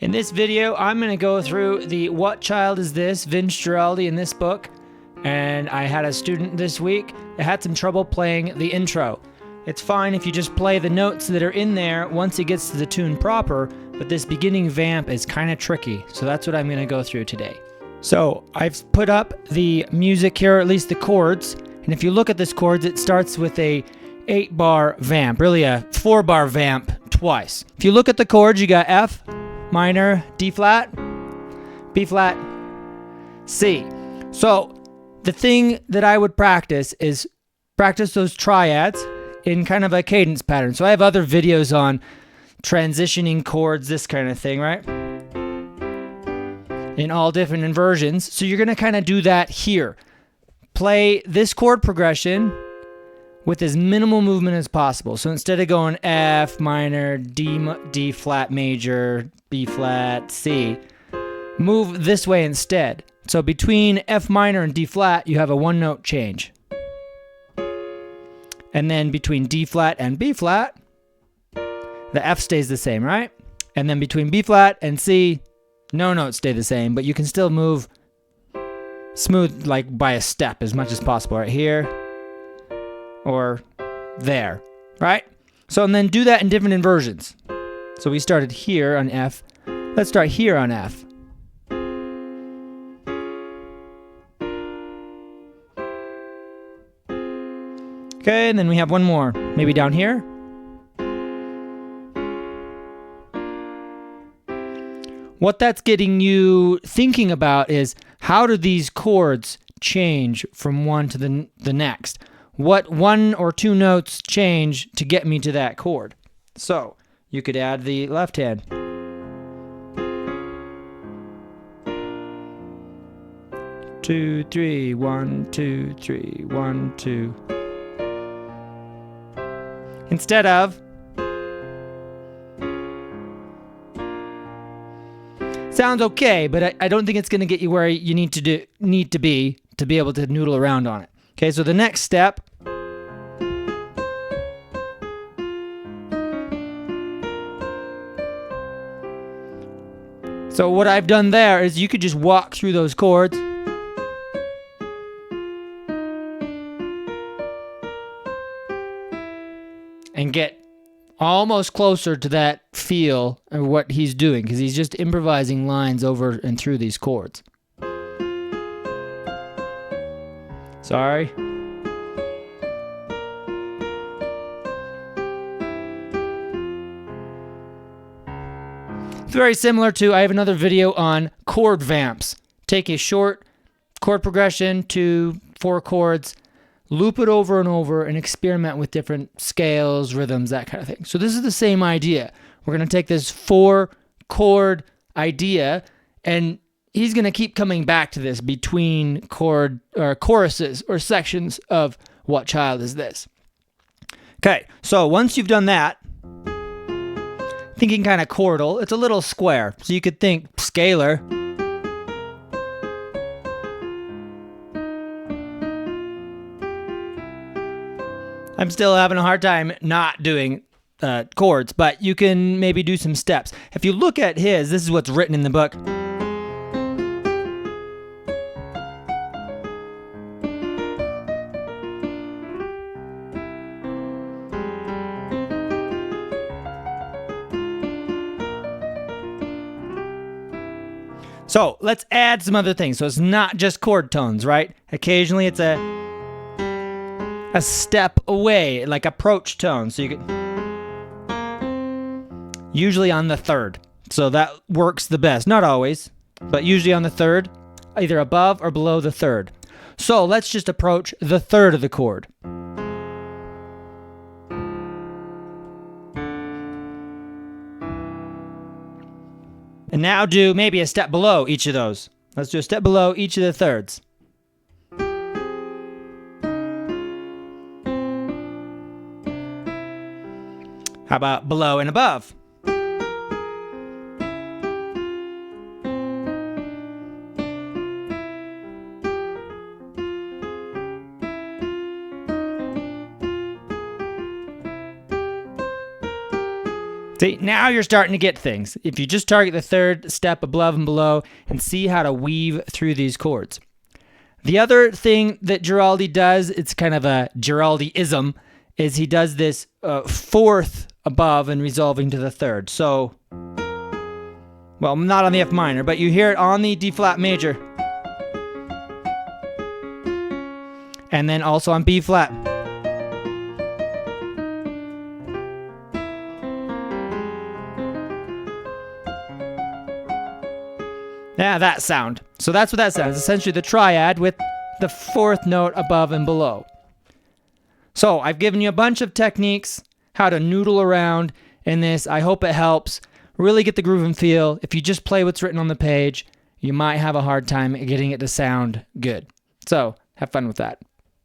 In this video, I'm going to go through the What Child Is This? Vince Guaraldi in this book. And I had a student this week that had some trouble playing the intro. It's fine if you just play the notes that are in there once it gets to the tune proper, but this beginning vamp is kind of tricky, so that's what I'm going to go through today. So I've put up the music here, or at least the chords, and if you look at this chords, it starts with a 8-bar vamp, really a 4-bar vamp twice. If you look at the chords, you got F minor, D flat, B flat, C. So the thing that I would practice is practice those triads in kind of a cadence pattern. So I have other videos on transitioning chords, this kind of thing, right? In all different inversions. So you're going to kind of do that here. Play this chord progression with as minimal movement as possible. So instead of going F minor, D flat major, B flat, C, move this way instead. So between F minor and D flat, you have a 1-note change. And then between D flat and B flat, the F stays the same, right? And then between B flat and C, no notes stay the same, but you can still move smooth, like by a step as much as possible, right here or there, right? So, and then do that in different inversions. So we started here on F. Let's start here on F. Okay, and then we have one more, maybe down here. What that's getting you thinking about is how do these chords change from one to the next? What 1 or 2 notes change to get me to that chord? So you could add the left hand. Two, three, 1, 2, 3, 1, 2. Instead of sounds okay, but I don't think it's going to get you where you need to be able to noodle around on it. Okay, so the next step so what I've done there is you could just walk through those chords and get almost closer to that feel of what he's doing, because he's just improvising lines over and through these chords. Sorry. It's very similar to, I have another video on chord vamps. Take a short chord progression to 4 chords, loop it over and over, and experiment with different scales, rhythms, that kind of thing. So this is the same idea. We're going to take this 4-chord idea, and he's going to keep coming back to this between chord or choruses or sections of What Child Is This? Okay, so once you've done that, thinking kind of chordal, it's a little square. So you could think scalar. I'm still having a hard time not doing chords, but you can maybe do some steps. If you look at his, this is what's written in the book. So let's add some other things. So it's not just chord tones, right? Occasionally it's a step away, like approach tone. So you can usually on the 3rd. So that works the best. Not always, but usually on the 3rd, either above or below the 3rd. So let's just approach the 3rd of the chord. And now do maybe a step below each of those. Let's do a step below each of the 3rds. How about below and above? See, now you're starting to get things. If you just target the third step above and below and see how to weave through these chords. The other thing that Guaraldi does, it's kind of a Guaraldi-ism, is he does this fourth above and resolving to the third. So, well, not on the F minor, but you hear it on the D flat major. And then also on B flat. Yeah, that sound. So that's what that sounds. Essentially the triad with the fourth note above and below. So I've given you a bunch of techniques, how to noodle around in this. I hope it helps. Really get the groove and feel. If you just play what's written on the page, you might have a hard time getting it to sound good. So have fun with that.